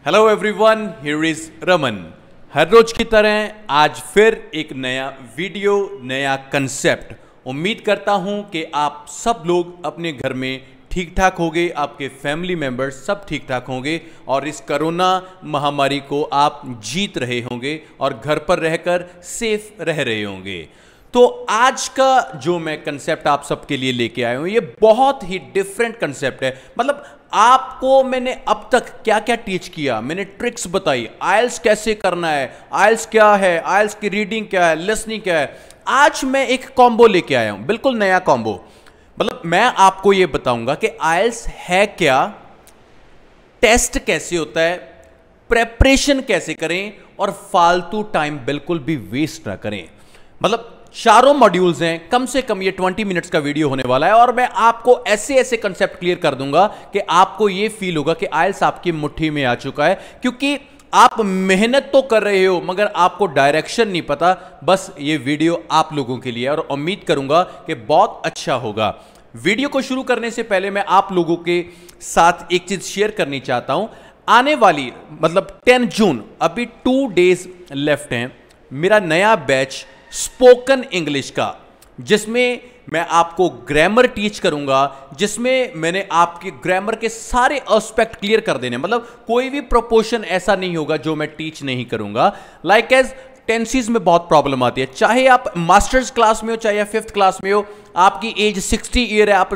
Hello everyone, here is Raman. हर रोज की तरह आज फिर एक नया वीडियो, नया कंसेप्ट। उम्मीद करता हूं कि आप सब लोग अपने घर में ठीक ठाक होंगे, आपके फैमिली मेंबर्स सब ठीक ठाक होंगे और इस कोरोना महामारी को आप जीत रहे होंगे और घर पर रहकर सेफ रह रहे होंगे। तो आज का जो मैं कंसेप्ट आप सबके लिए लेके आया हूं, ये बहुत ही डिफरेंट कंसेप्ट है। मतलब आपको मैंने अब तक क्या क्या टीच किया, मैंने ट्रिक्स बताई, आइल्स कैसे करना है, आइल्स क्या है, आइल्स की रीडिंग क्या है, लिसनिंग क्या है। आज मैं एक कॉम्बो लेके आया हूं, बिल्कुल नया कॉम्बो। मतलब मैं आपको यह बताऊंगा कि आइल्स है क्या, टेस्ट कैसे होता है, प्रेपरेशन कैसे करें और फालतू टाइम बिल्कुल भी वेस्ट ना करें। मतलब चारों मॉड्यूल्स हैं, कम से कम ये 20 मिनट्स का वीडियो होने वाला है और मैं आपको ऐसे ऐसे कंसेप्ट क्लियर कर दूंगा कि आपको ये फील होगा कि आइल्स आपकी मुट्ठी में आ चुका है। क्योंकि आप मेहनत तो कर रहे हो मगर आपको डायरेक्शन नहीं पता। बस ये वीडियो आप लोगों के लिए और उम्मीद करूंगा कि बहुत अच्छा होगा। वीडियो को शुरू करने से पहले मैं आप लोगों के साथ एक चीज शेयर करनी चाहता हूं। आने वाली मतलब 10 जून, अभी 2 डेज लेफ्ट हैं, मेरा नया बैच स्पोकन इंग्लिश का, जिसमें मैं आपको ग्रामर टीच करूंगा, जिसमें मैंने आपके ग्रामर के सारे एस्पेक्ट क्लियर कर देने। मतलब कोई भी प्रोपोर्शन ऐसा नहीं होगा जो मैं टीच नहीं करूंगा। लाइक एज टेंसेस में बहुत प्रॉब्लम आती है, चाहे आप मास्टर्स क्लास में हो चाहे 5th क्लास में हो, आपकी एज 60 ईयर है, आप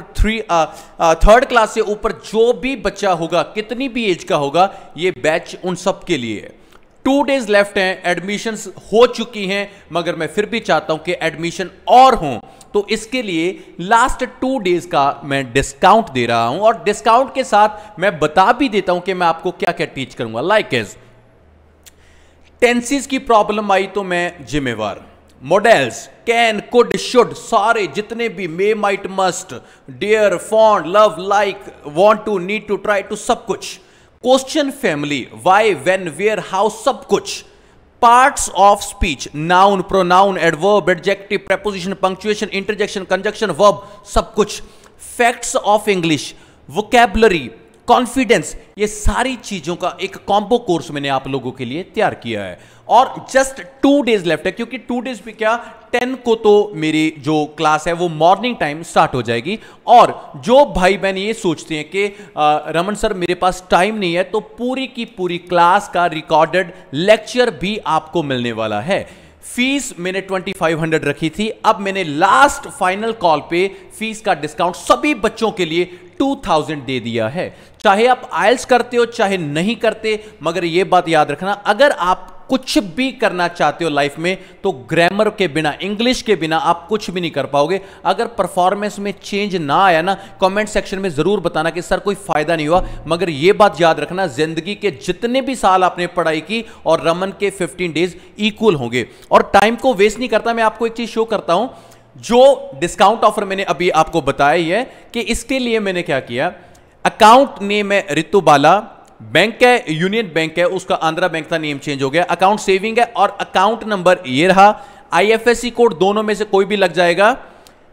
3rd क्लास से ऊपर जो भी बच्चा होगा, कितनी भी एज का होगा, ये बैच उन सब के लिए है। 2 डेज लेफ्ट हैं, एडमिशंस हो चुकी हैं, मगर मैं फिर भी चाहता हूं कि एडमिशन और हों। तो इसके लिए लास्ट 2 डेज का मैं डिस्काउंट दे रहा हूं और डिस्काउंट के साथ मैं बता भी देता हूं कि मैं आपको क्या क्या टीच करूंगा। लाइक एज टेंसेस की प्रॉब्लम आई तो मैं जिम्मेवार। मॉडल्स, कैन, कुड, शुड, सारे जितने भी may, might, must, dare, font, love, like, want to, need to, try to, सब कुछ। Question family, why, when, where, how, सब कुछ। Parts of speech, noun, pronoun, adverb, adjective, preposition, punctuation, interjection, conjunction, verb, सब कुछ। Facts of English, vocabulary, confidence, ये सारी चीजों का एक कॉम्बो कोर्स मैंने आप लोगों के लिए तैयार किया है और जस्ट 2 डेज लेफ्ट है। क्योंकि 2 डेज भी क्या, 10 को तो मेरी जो क्लास है वो मॉर्निंग टाइम स्टार्ट हो जाएगी। और जो भाई बहन ये सोचते हैं कि रमन सर मेरे पास टाइम नहीं है, तो पूरी की पूरी क्लास का रिकॉर्डेड लेक्चर भी आपको मिलने वाला है। फीस मैंने 2500 रखी थी, अब मैंने लास्ट फाइनल कॉल पे फीस का डिस्काउंट सभी बच्चों के लिए 2000 दे दिया है। चाहे आप आइल्स करते हो चाहे नहीं करते, मगर यह बात याद रखना, अगर आप कुछ भी करना चाहते हो लाइफ में तो ग्रामर के बिना, इंग्लिश के बिना आप कुछ भी नहीं कर पाओगे। अगर परफॉर्मेंस में चेंज ना आया ना, कमेंट सेक्शन में जरूर बताना कि सर कोई फायदा नहीं हुआ। मगर यह बात याद रखना, जिंदगी के जितने भी साल आपने पढ़ाई की और रमन के 15 डेज इक्वल होंगे। और टाइम को वेस्ट नहीं करता। मैं आपको एक चीज शो करता हूं, जो डिस्काउंट ऑफर मैंने अभी आपको बताया ही है कि इसके लिए मैंने क्या किया। अकाउंट नेम है रितु बाला, बैंक है यूनियन बैंक है, उसका आंध्रा बैंक था, नेम चेंज हो गया। अकाउंट सेविंग है और अकाउंट नंबर ये रहा। आईएफएससी कोड दोनों में से कोई भी लग जाएगा।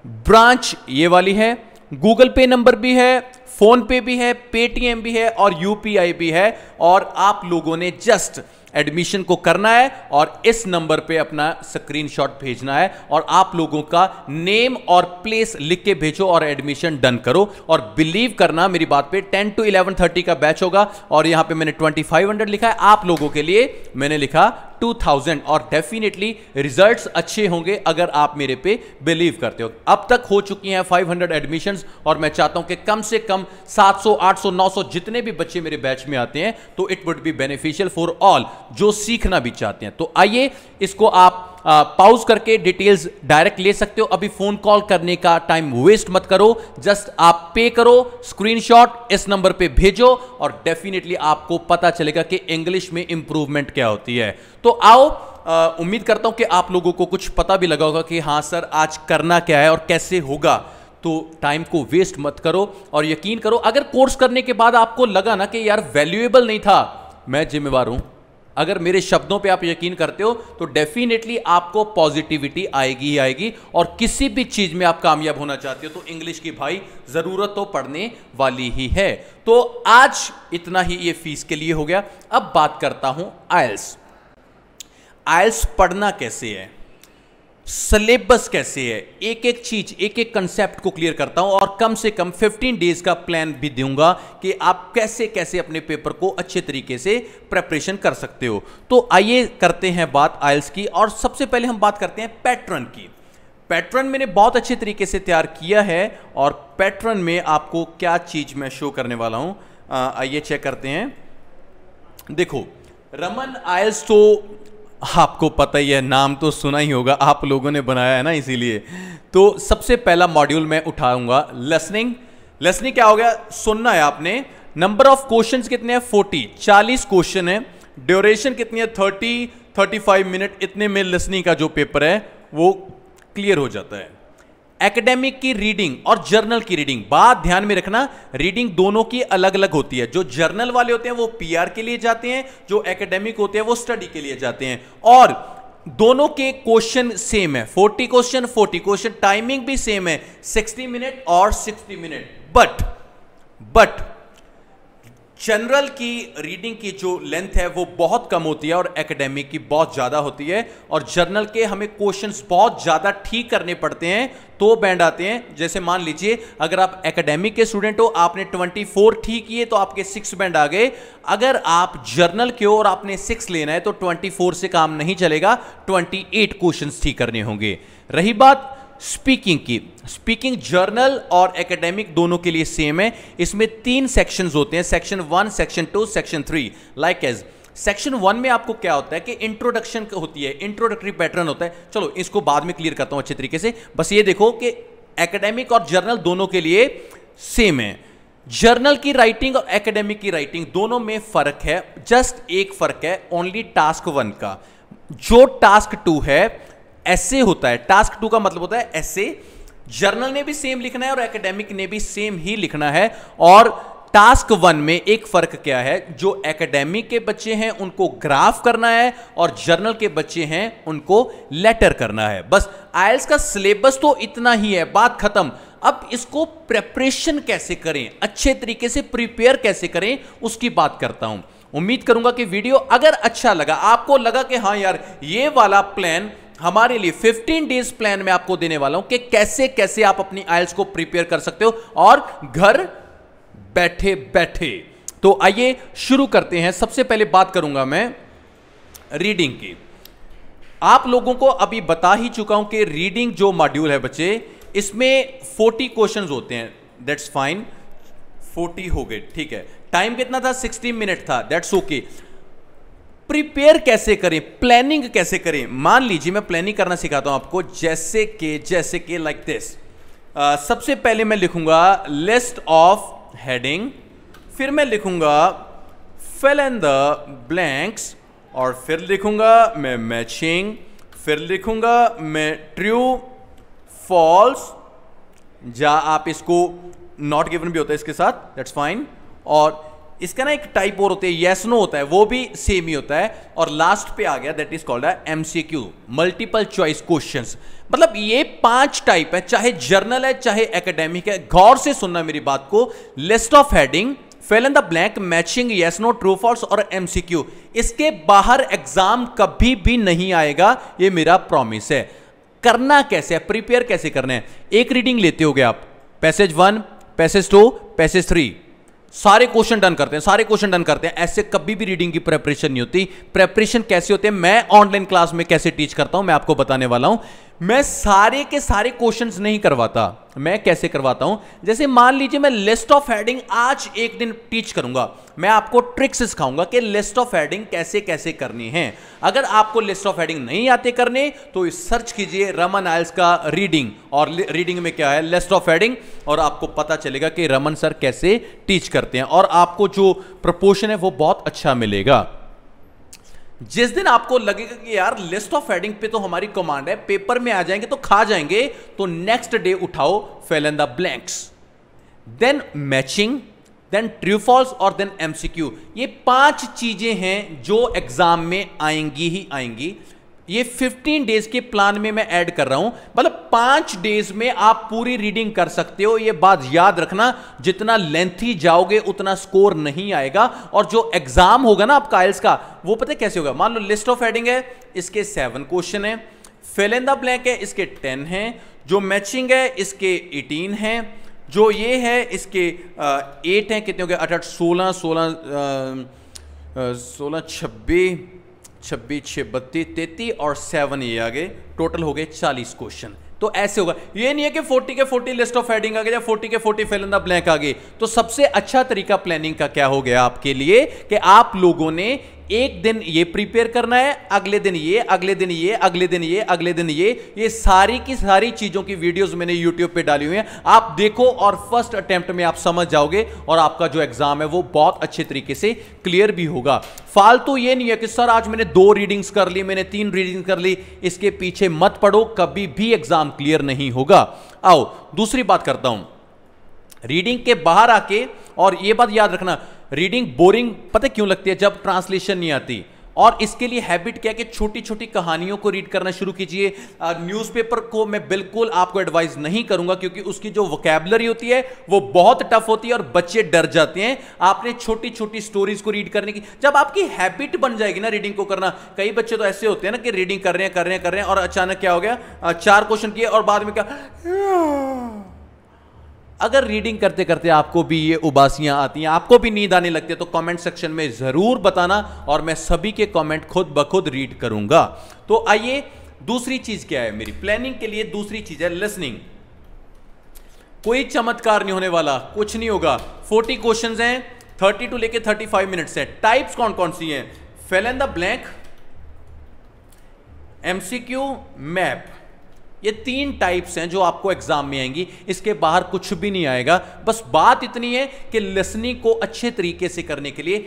ब्रांच ये वाली है, गूगल पे नंबर भी है, फोन पे भी है, पेटीएम भी है और यूपीआई भी है। और आप लोगों ने जस्ट एडमिशन को करना है और इस नंबर पे अपना स्क्रीनशॉट भेजना है और आप लोगों का नेम और प्लेस लिख के भेजो और एडमिशन डन करो। और बिलीव करना मेरी बात पे, 10 to 11:30 का बैच होगा और यहां पे मैंने 2500 लिखा है, आप लोगों के लिए मैंने लिखा 2000। और डेफिनेटली रिजल्ट्स अच्छे होंगे अगर आप मेरे पे बिलीव करते हो। अब तक हो चुकी हैं 500 एडमिशंस और मैं चाहता हूं कि कम से कम 700, 800, 900 जितने भी बच्चे मेरे बैच में आते हैं तो it would be beneficial for all जो सीखना भी चाहते हैं। तो आइए इसको आप पॉज करके डिटेल्स डायरेक्ट ले सकते हो। अभी फोन कॉल करने का टाइम वेस्ट मत करो, जस्ट आप पे करो, स्क्रीनशॉट इस नंबर पे भेजो और डेफिनेटली आपको पता चलेगा कि इंग्लिश में इंप्रूवमेंट क्या होती है। तो आओ, उम्मीद करता हूं कि आप लोगों को कुछ पता भी लगा होगा कि हां सर आज करना क्या है और कैसे होगा। तो टाइम को वेस्ट मत करो और यकीन करो, अगर कोर्स करने के बाद आपको लगा ना कि यार वैल्यूएबल नहीं था, मैं जिम्मेवार हूं, अगर मेरे शब्दों पे आप यकीन करते हो तो डेफिनेटली आपको पॉजिटिविटी आएगी ही आएगी, और किसी भी चीज में आप कामयाब होना चाहते हो तो इंग्लिश की भाई जरूरत तो पड़ने वाली ही है। तो आज इतना ही ये फीस के लिए हो गया। अब बात करता हूं आइल्स। आइल्स पढ़ना कैसे है, सिलेबस कैसे है, एक एक चीज एक एक कंसेप्ट को क्लियर करता हूं, और कम से कम 15 डेज का प्लान भी दूंगा कि आप कैसे कैसे अपने पेपर को अच्छे तरीके से प्रेपरेशन कर सकते हो। तो आइए करते हैं बात आइल्स की, और सबसे पहले हम बात करते हैं पैटर्न की। पैटर्न मैंने बहुत अच्छे तरीके से तैयार किया है, और पैटर्न में आपको क्या चीज मैं शो करने वाला हूं, आइए चेक करते हैं। देखो, रमन आइल्स तो आपको पता ही है, नाम तो सुना ही होगा, आप लोगों ने बनाया है ना, इसीलिए। तो सबसे पहला मॉड्यूल मैं उठाऊंगा लिसनिंग। लिसनिंग क्या हो गया, सुनना है आपने। नंबर ऑफ क्वेश्चंस कितने हैं, 40 क्वेश्चन है। ड्यूरेशन कितनी है, 35 मिनट। इतने में लिसनिंग का जो पेपर है वो क्लियर हो जाता है। एकेडमिक की रीडिंग और जर्नल की रीडिंग, बात ध्यान में रखना, रीडिंग दोनों की अलग अलग होती है। जो जर्नल वाले होते हैं वो पीआर के लिए जाते हैं, जो एकेडमिक होते हैं वो स्टडी के लिए जाते हैं, और दोनों के क्वेश्चन सेम है, 40 क्वेश्चन, टाइमिंग भी सेम है, 60 मिनट और 60 मिनट। बट जनरल की रीडिंग की जो लेंथ है वो बहुत कम होती है, और एकेडमिक की बहुत ज्यादा होती है, और जर्नल के हमें क्वेश्चंस बहुत ज्यादा ठीक करने पड़ते हैं तो बैंड आते हैं। जैसे मान लीजिए अगर आप एकेडमिक के स्टूडेंट हो, आपने 24 ठीक किए तो आपके 6 बैंड आ गए। अगर आप जर्नल के हो और आपने 6 लेना है तो 24 से काम नहीं चलेगा, 28 क्वेश्चंस ठीक करने होंगे। रही बात स्पीकिंग की, स्पीकिंग जर्नल और एकेडमिक दोनों के लिए सेम है। इसमें 3 सेक्शंस होते हैं, section 1, section 2, section 3। Like as section 1 में आपको क्या होता है कि इंट्रोडक्शन होती है, इंट्रोडक्टरी पैटर्न होता है। चलो इसको बाद में क्लियर करता हूं अच्छे तरीके से, बस ये देखो कि एकेडमिक और जर्नल दोनों के लिए सेम है। जर्नल की राइटिंग और एकेडमिक की राइटिंग दोनों में फर्क है, जस्ट एक फर्क है, ओनली टास्क 1 का। जो टास्क 2 है ऐसे होता है, टास्क 2 का मतलब होता है ऐसे। जर्नल ने भी सेम लिखना है और एकेडमिक ने भी सेम ही लिखना है। और टास्क 1 में एक फर्क क्या है, जो एकेडमिक के बच्चे हैं उनको ग्राफ करना है, और जर्नल के बच्चे हैं उनको लेटर करना है। बस आइल्स का सिलेबस तो इतना ही है, बात खत्म। अब इसको प्रेपरेशन कैसे करें, अच्छे तरीके से प्रिपेयर कैसे करें, उसकी बात करता हूं। उम्मीद करूंगा कि वीडियो अगर अच्छा लगा, आपको लगा कि हाँ यार ये वाला प्लान हमारे लिए 15 डेज प्लान में आपको देने वाला हूं कि कैसे कैसे आप अपनी आइल्स को प्रिपेयर कर सकते हो, और घर बैठे बैठे। तो आइए शुरू करते हैं। सबसे पहले बात करूंगा मैं रीडिंग की। आप लोगों को अभी बता ही चुका हूं कि रीडिंग जो मॉड्यूल है बच्चे, इसमें 40 क्वेश्चंस होते हैं। दैट्स फाइन, 40 हो गए, ठीक है। टाइम कितना था, 60 मिनट था, दैट्स ओके। प्रिपेयर कैसे करें, प्लानिंग कैसे करें, मान लीजिए मैं प्लानिंग करना सिखाता हूं आपको, जैसे कि लाइक दिस। सबसे पहले मैं लिखूंगा लिस्ट ऑफ हेडिंग, फिर मैं लिखूंगा फिल इन द ब्लैंक्स, और फिर लिखूंगा मैं मैचिंग, फिर लिखूंगा मैं ट्रू फॉल्स, या आप इसको नॉट गिवन भी होता है इसके साथ, दैट्स फाइन। और इसका ना एक टाइप और होता है, येस नो होता है, वो भी सेम ही होता है। और लास्ट पे आ गया that is called MCQ, multiple choice questions. मतलब ये 5 टाइप है, चाहे जर्नल है चाहे एकेडमिक है। गौर से सुनना मेरी बात को, list of heading, fill in the blank, matching, yes no, true false और एमसीक्यू। इसके बाहर एग्जाम कभी भी नहीं आएगा, ये मेरा प्रॉमिस है। करना कैसे है, प्रिपेयर कैसे करना है, एक रीडिंग लेते होगे आप, पैसेज 1, पैसेज 2, पैसेज 3, सारे क्वेश्चन डन करते हैं। ऐसे कभी भी रीडिंग की प्रेपरेशन नहीं होती। प्रेपरेशन कैसे होते हैं, मैं ऑनलाइन क्लास में कैसे टीच करता हूं मैं आपको बताने वाला हूं। मैं सारे के सारे क्वेश्चंस नहीं करवाता, मैं कैसे करवाता हूं, जैसे मान लीजिए मैं लिस्ट ऑफ हेडिंग आज एक दिन टीच करूंगा, मैं आपको ट्रिक्स सिखाऊंगा कि लिस्ट ऑफ हेडिंग कैसे कैसे करनी है। अगर आपको लिस्ट ऑफ हेडिंग नहीं आते करने तो सर्च कीजिए रमन आइल्स का रीडिंग, और रीडिंग में क्या है, लिस्ट ऑफ हेडिंग, और आपको पता चलेगा कि रमन सर कैसे टीच करते हैं, और आपको जो प्रपोर्शन है वो बहुत अच्छा मिलेगा। जिस दिन आपको लगेगा कि यार लिस्ट ऑफ हेडिंग पे तो हमारी कमांड है, पेपर में आ जाएंगे तो खा जाएंगे, तो नेक्स्ट डे उठाओ fill in the blanks, then matching, then true false और देन एमसीक्यू। ये 5 चीजें हैं जो एग्जाम में आएंगी ही आएंगी। ये 15 डेज के प्लान में मैं ऐड कर रहा हूं, मतलब 5 डेज में आप पूरी रीडिंग कर सकते हो। ये बात याद रखना, जितना लेंथी जाओगे उतना स्कोर नहीं आएगा। और जो एग्जाम होगा ना आपका आइल्स का, वो पता है कैसे होगा? मान लो लिस्ट ऑफ हेडिंग है, इसके 7 क्वेश्चन है, फिल इन द ब्लैंक है, इसके 10 हैं, जो मैचिंग है इसके 18 हैं, जो ये है इसके 8 हैं, कितने हो गए? 8 16 16 26 26 6 32 33 और 7 ये आ गए, टोटल हो गए 40 क्वेश्चन। तो ऐसे होगा, ये नहीं है कि 40 के 40 लिस्ट ऑफ हेडिंग आ गए या 40 के 40 फिल इन द ब्लैंक आ गए। तो सबसे अच्छा तरीका प्लानिंग का क्या हो गया आपके लिए कि आप लोगों ने एक दिन ये प्रिपेयर करना है, अगले दिन ये, अगले दिन ये, अगले दिन ये, अगले दिन ये सारी की सारी चीजों की वीडियोस मैंने यूट्यूब पे डाली हुई हैं। आप देखो और फर्स्ट अटेम्प्ट में आप समझ जाओगे और आपका जो एग्जाम है वो बहुत अच्छे तरीके से क्लियर भी होगा। फालतू ये नहीं है कि सर आज मैंने 2 रीडिंग्स कर ली, मैंने 3 रीडिंग्स कर ली, इसके पीछे मत पड़ो, कभी भी एग्जाम क्लियर नहीं होगा। आओ दूसरी बात करता हूं, रीडिंग के बाहर आके, और ये बात याद रखना, रीडिंग बोरिंग पता क्यों लगती है? जब ट्रांसलेशन नहीं आती। और इसके लिए हैबिट क्या है कि छोटी छोटी कहानियों को रीड करना शुरू कीजिए। न्यूज़पेपर को मैं बिल्कुल आपको एडवाइस नहीं करूंगा, क्योंकि उसकी जो वोकैबुलरी होती है वो बहुत टफ होती है और बच्चे डर जाते हैं। आपने छोटी छोटी स्टोरीज को रीड करने की, जब आपकी हैबिट बन जाएगी ना रीडिंग को करना। कई बच्चे तो ऐसे होते हैं ना कि रीडिंग कर रहे हैं और अचानक क्या हो गया, 4 क्वेश्चन किए और बाद में क्या। अगर रीडिंग करते करते आपको भी ये उबासियां आती हैं, आपको भी नींद आने लगती है, तो कमेंट सेक्शन में जरूर बताना और मैं सभी के कमेंट खुद ब खुद रीड करूंगा। तो आइए, दूसरी चीज क्या है मेरी प्लानिंग के लिए? दूसरी चीज है लिसनिंग। कोई चमत्कार नहीं होने वाला, कुछ नहीं होगा। 40 क्वेश्चंस हैं, 30 टू लेके 35 मिनट्स हैं। टाइप्स कौन कौन सी हैं? Fill in the blank, MCQ, map. ये 3 टाइप्स हैं जो आपको एग्जाम में आएंगी, इसके बाहर कुछ भी नहीं आएगा। बस बात इतनी है कि लिसनिंग को अच्छे तरीके से करने के लिए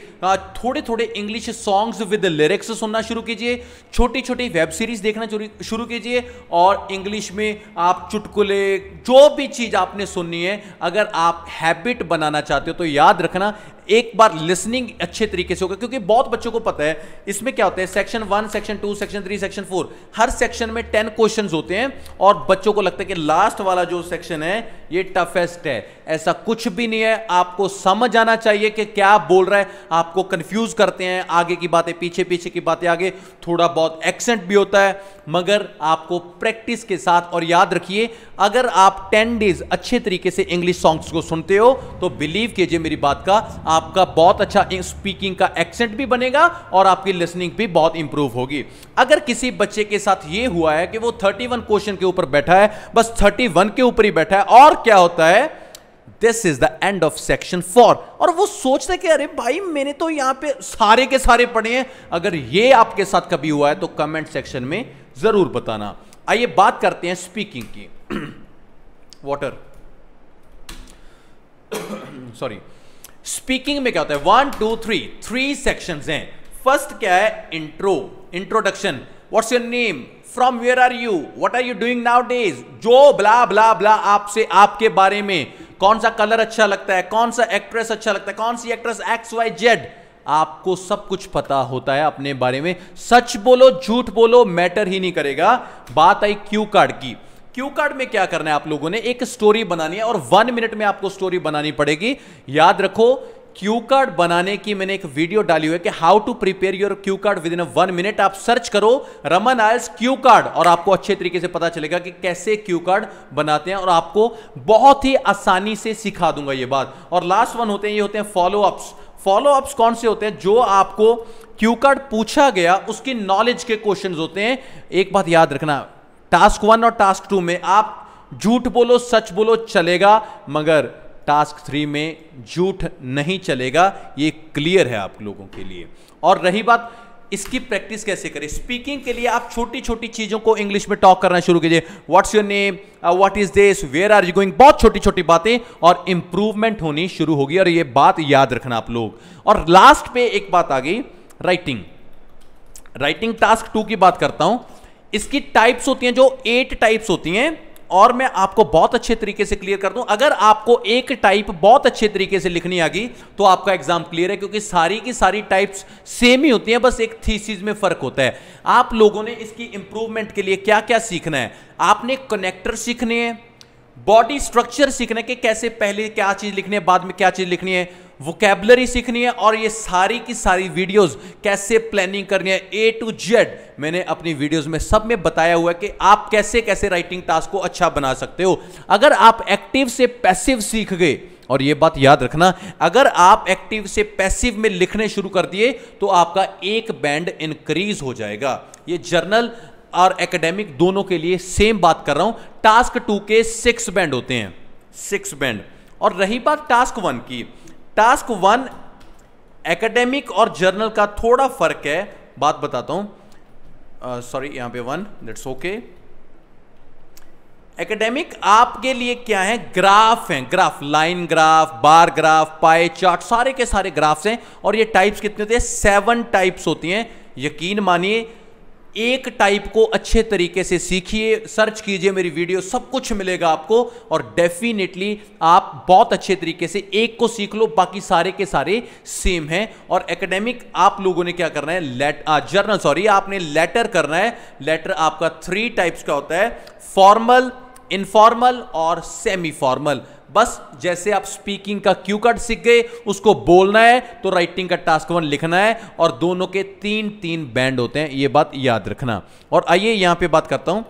थोड़े थोड़े इंग्लिश सॉन्ग्स विद लिरिक्स सुनना शुरू कीजिए, छोटी छोटी वेब सीरीज देखना शुरू कीजिए, और इंग्लिश में आप चुटकुले, जो भी चीज आपने सुननी है, अगर आप हैबिट बनाना चाहते हो तो याद रखना एक बार लिसनिंग अच्छे तरीके से होगा। क्योंकि बहुत बच्चों को पता है इसमें क्या होता है, सेक्शन 1, सेक्शन 2, सेक्शन 3, सेक्शन 4, हर सेक्शन में 10 क्वेश्चंस होते हैं और बच्चों को लगता है कि लास्ट वाला जो सेक्शन है ये टफेस्ट है। ऐसा कुछ भी नहीं है, आपको समझ आना चाहिए कि क्या बोल रहा है। आपको कंफ्यूज करते हैं, आगे की बातें पीछे, पीछे की बातें आगे, थोड़ा बहुत एक्सेंट भी होता है, मगर आपको प्रैक्टिस के साथ। और याद रखिए, अगर आप 10 डेज अच्छे तरीके से इंग्लिश सॉन्ग्स को सुनते हो तो बिलीव कीजिए मेरी बात का, आपका बहुत अच्छा स्पीकिंग का एक्सेंट भी बनेगा और आपकी लिसनिंग भी बहुत इंप्रूव होगी। अगर किसी बच्चे के साथ यह हुआ है कि वो 31 क्वेश्चन के ऊपर बैठा है, बस 31 के ऊपर ही बैठा है, और क्या होता है, this is the end of section 4, और वो सोचता है कि अरे भाई मैंने तो यहां पे सारे के सारे पढ़े हैं। अगर ये आपके साथ कभी हुआ है तो कमेंट सेक्शन में जरूर बताना। आइए बात करते हैं स्पीकिंग की। Water sorry. स्पीकिंग में क्या होता है, 1 2 3 सेक्शंस हैं। फर्स्ट क्या है, intro, introduction. What's your name, from where are you, what are you doing nowadays, जो ब्ला ब्ला ब्ला आपसे, आपके बारे में, कौन सा कलर अच्छा लगता है, कौन सा एक्ट्रेस अच्छा लगता है, कौन सी एक्ट्रेस XYZ, आपको सब कुछ पता होता है अपने बारे में। सच बोलो झूठ बोलो मैटर ही नहीं करेगा। बात आई क्यू कार्ड की। क्यू कार्ड में क्या करना है, आप लोगों ने एक स्टोरी बनानी है और 1 मिनट में आपको स्टोरी बनानी पड़ेगी। याद रखो, क्यू कार्ड बनाने की मैंने एक वीडियो डाली हुई है कि how to prepare your cue card within 1 minute. आप सर्च करो रमन आयल्स क्यू कार्ड और आपको अच्छे तरीके से पता चलेगा कि कैसे क्यू कार्ड बनाते हैं, और आपको बहुत ही आसानी से सिखा दूंगा ये बात। और लास्ट वन होते हैं, ये होते हैं फॉलो अप्स। फॉलो अप्स कौन से होते हैं, जो आपको क्यू कार्ड पूछा गया उसकी नॉलेज के क्वेश्चंस होते हैं। एक बात याद रखना, टास्क 1 और टास्क 2 में आप झूठ बोलो सच बोलो चलेगा, मगर टास्क 3 में झूठ नहीं चलेगा। ये क्लियर है आप लोगों के लिए। और रही बात इसकी प्रैक्टिस कैसे करें, स्पीकिंग के लिए आप छोटी छोटी चीजों को इंग्लिश में टॉक करना शुरू कीजिए। What's your name, what is this, where are you going, बहुत छोटी छोटी बातें, और इंप्रूवमेंट होनी शुरू होगी। और ये बात याद रखना आप लोग। और लास्ट पे एक बात आ गई, राइटिंग। राइटिंग टास्क 2 की बात करता हूं। इसकी टाइप्स होती हैं जो 8 टाइप्स होती हैं। और मैं आपको बहुत अच्छे तरीके से क्लियर कर दूं, अगर आपको एक टाइप बहुत अच्छे तरीके से लिखनी आ गई तो आपका एग्जाम क्लियर है, क्योंकि सारी की सारी टाइप्स सेम ही होती हैं, बस एक थीसिस में फर्क होता है। आप लोगों ने इसकी इंप्रूवमेंट के लिए क्या क्या सीखना है, आपने कनेक्टर सीखने हैं, बॉडी स्ट्रक्चर सीखना है कि कैसे पहले क्या चीज लिखनी है, बाद में क्या चीज लिखनी है, वोकैबुलरी सीखनी है, और ये सारी की सारी वीडियोस कैसे प्लानिंग करनी है A to Z मैंने अपनी वीडियोस में सब में बताया हुआ है कि आप कैसे कैसे राइटिंग टास्क को अच्छा बना सकते हो। अगर आप एक्टिव से पैसिव सीख गए, और ये बात याद रखना, अगर आप एक्टिव से पैसिव में लिखने शुरू कर दिए तो आपका एक बैंड इंक्रीज हो जाएगा। ये जर्नल और एकेडमिक दोनों के लिए सेम बात कर रहा हूं। टास्क 2 के 6 बैंड होते हैं, 6 बैंड। और रही बात टास्क 1 की, टास्क 1 एकेडमिक और जर्नल का थोड़ा फर्क है, बात बताता हूं। सॉरी, यहां पे 1, दैट्स ओके। एकेडमिक आपके लिए क्या है, ग्राफ हैं, graph, line graph, bar graph, pie chart, सारे के सारे ग्राफ्स हैं। और ये टाइप्स कितने होते हैं, 7 टाइप्स होती हैं। यकीन मानिए, एक टाइप को अच्छे तरीके से सीखिए, सर्च कीजिए मेरी वीडियो, सब कुछ मिलेगा आपको, और डेफिनेटली आप बहुत अच्छे तरीके से एक को सीख लो, बाकी सारे के सारे सेम हैं। और एकेडमिक आप लोगों ने क्या करना है, जर्नल सॉरी, आपने लेटर करना है। लेटर आपका 3 टाइप्स का होता है, फॉर्मल, इनफॉर्मल और सेमी फॉर्मल। बस जैसे आप स्पीकिंग का क्यू कार्ड सीख गए, उसको बोलना है, तो राइटिंग का टास्क 1 लिखना है, और दोनों के 3-3 बैंड होते हैं, ये बात याद रखना। और आइए यहां पे बात करता हूं,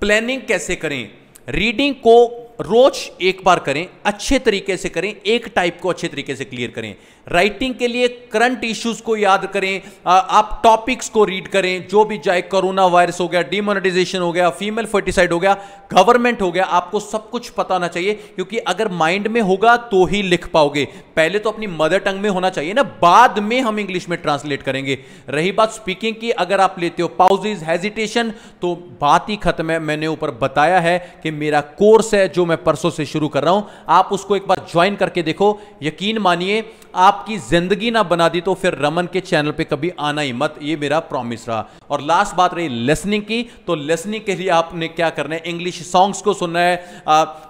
प्लानिंग कैसे करें। रीडिंग को रोज एक बार करें, अच्छे तरीके से करें, एक टाइप को अच्छे तरीके से क्लियर करें। राइटिंग के लिए करंट इश्यूज को याद करें, आप टॉपिक्स को रीड करें, जो भी चाहे कोरोना वायरस हो गया, डिमोनेटाइजेशन हो गया, फीमेल फर्टिसाइड हो गया, गवर्नमेंट हो गया, आपको सब कुछ पता होना चाहिए, क्योंकि अगर माइंड में होगा तो ही लिख पाओगे। पहले तो अपनी मदर टंग में होना चाहिए ना, बाद में हम इंग्लिश में ट्रांसलेट करेंगे। रही बात स्पीकिंग की, अगर आप लेते हो पाउजेज, हेजिटेशन, तो बात ही खत्म है। मैंने ऊपर बताया है कि मेरा कोर्स है जो मैं परसों से शुरू कर रहा हूं, आप उसको एक बार ज्वाइन करके देखो। यकीन मानिए, आपकी जिंदगी ना बना दी तो फिर रमन के चैनल पे कभी आना ही मत, ये मेरा प्रॉमिस रहा। और लास्ट बात रही लिसनिंग की, तो लिसनिंग के लिए आपने क्या करना है, इंग्लिश सॉन्ग्स को सुनना है,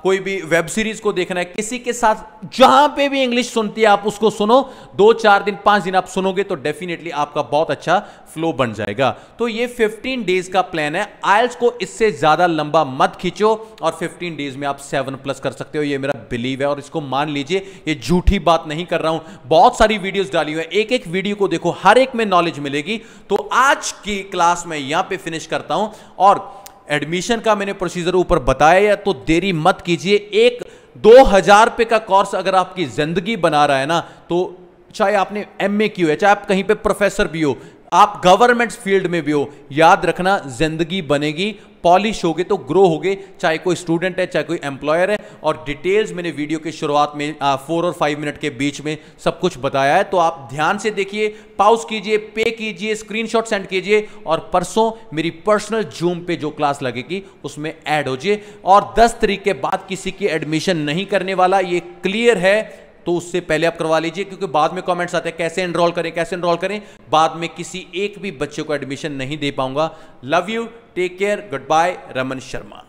कोई भी वेब सीरीज को देखना है, किसी के साथ जहां पे भी इंग्लिश सुनती है आप उसको सुनो। 2-4 दिन 5 दिन आप सुनोगे तो डेफिनेटली आपका बहुत अच्छा फ्लो बन जाएगा। तो ये 15 डेज का प्लान है। आइल्स को इससे ज्यादा लंबा मत खींचो, और 15 डेज में आप 7+ कर सकते हो, ये मेरा बिलीव है। और इसको मान लीजिए, ये झूठी बात नहीं कर रहा हूं, बहुत सारी वीडियोस डाली हुई है, एक एक वीडियो को देखो, हर एक में नॉलेज मिलेगी। तो आज की क्लास में यहां पे फिनिश करता हूं, और एडमिशन का मैंने प्रोसीजर ऊपर बताया है, तो देरी मत कीजिए। एक 2000 रुपए का कोर्स अगर आपकी जिंदगी बना रहा है ना, तो चाहे आपने MA की हो, चाहे आप कहीं पे प्रोफेसर भी हो, आप गवर्नमेंट फील्ड में भी हो, याद रखना जिंदगी बनेगी, पॉलिश होगे तो ग्रो होगे, चाहे कोई स्टूडेंट है, चाहे कोई एम्प्लॉयर है। और डिटेल्स मैंने वीडियो के शुरुआत में 4 और 5 मिनट के बीच में सब कुछ बताया है, तो आप ध्यान से देखिए, पॉज कीजिए, पे कीजिए, स्क्रीनशॉट सेंड कीजिए, और परसों मेरी पर्सनल जूम पे जो क्लास लगेगी उसमें ऐड हो जाइए। और 10 तारीख के बाद किसी की एडमिशन नहीं करने वाला, ये क्लियर है, तो उससे पहले आप करवा लीजिए, क्योंकि बाद में कमेंट्स आते हैं कैसे एनरोल करें, कैसे एनरोल करें। बाद में किसी एक भी बच्चे को एडमिशन नहीं दे पाऊंगा। Love you, take care, goodbye, Raman Sharma.